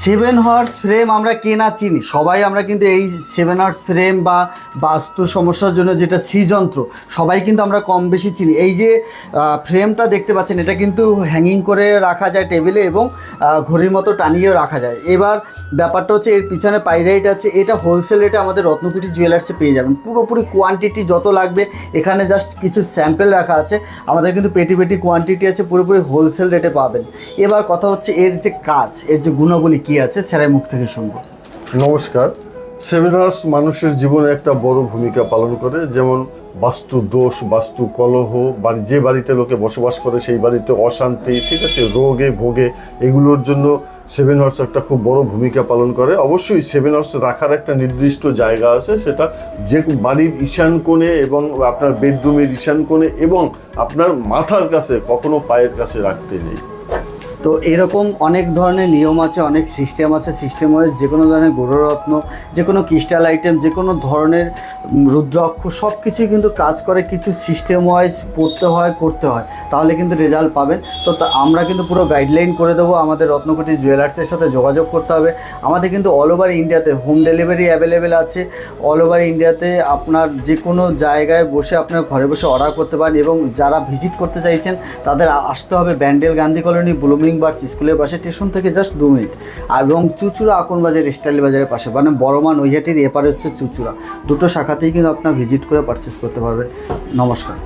Seven horse frame আমরা কে না চিনি, সবাই আমরা কিন্তু এই সেভেন হর্স ফ্রেম বা বাস্তু সমস্যার জন্য যেটা যন্ত্র সবাই কিন্তু আমরা কম বেশি চিনি। এই যে ফ্রেমটা দেখতে পাচ্ছেন এটা কিন্তু হ্যাঙ্গিং করে রাখা যায় টেবিলে এবং ঘড়ির মতো টানিয়েও রাখা যায়। এবার ব্যাপারটা হচ্ছে এর পিছনে পাইরাইট আছে, এটা হোলসেল রেটে আমাদের রত্নকুটি জুয়েলার্সে পেয়ে যাবেন। পুরোপুরি কোয়ান্টিটি যত লাগবে, এখানে জাস্ট কিছু স্যাম্পেল রাখা আছে, আমাদের কিন্তু পেটি পেটি কোয়ান্টিটি আছে, পুরোপুরি হোলসেল রেটে পাবেন। এবার কথা হচ্ছে এর যে কাজ, এর যে গুণাবলী কী আছে স্যারের মুখ থেকে শুনবো। নমস্কার। সেভেন হার্স মানুষের জীবনে একটা বড় ভূমিকা পালন করে, যেমন বাস্তু দোষ, বাস্তু কলহ, যে বাড়িতে লোকে বসবাস করে সেই বাড়িতে অশান্তি, ঠিক আছে, রোগে ভোগে, এগুলোর জন্য সেভেন হার্স একটা খুব বড় ভূমিকা পালন করে। অবশ্যই সেভেন হার্স রাখার একটা নির্দিষ্ট জায়গা আছে, সেটা যে বাড়ির ঈশান কোণে এবং আপনার বেডরুমের ঈশান কোণে এবং আপনার মাথার কাছে, কখনো পায়ের কাছে রাখতে নেই। তো এরকম অনেক ধরনের নিয়ম আছে, অনেক সিস্টেম আছে। সিস্টেম ওয়াইজ যে কোনো ধরনের গৌররত্ন, যে কোনো ক্রিস্টাল আইটেম, যে কোনো ধরনের রুদ্রাক্ষ সব কিছুই কিন্তু কাজ করে। কিছু সিস্টেম ওয়াইজ পড়তে হয়, করতে হয়, তাহলে কিন্তু রেজাল্ট পাবেন। তো আমরা কিন্তু পুরো গাইডলাইন করে দেবো। আমাদের রত্নকুটি জুয়েলার্সের সাথে যোগাযোগ করতে হবে। আমাদের কিন্তু অল ওভার ইন্ডিয়াতে হোম ডেলিভারি অ্যাভেলেবেল আছে। অল ওভার ইন্ডিয়াতে আপনার যে কোনো জায়গায় বসে আপনার ঘরে বসে অর্ডার করতে পারেন। এবং যারা ভিজিট করতে চাইছেন তাদের আসতে হবে Bandel Gandhi colony blooming birds স্কুলের পাশে, স্টেশন থেকে জাস্ট 2 মিনিট। এবং চুচুড়া আকন বাজার, স্টাইল বাজারের পাশে, মানে বড়মা নৈহাটির এপারে হচ্ছে চুচুড়া। দুটো শাখাতেই কিন্তু আপনার ভিজিট করে পারচেস করতে পারবেন। নমস্কার।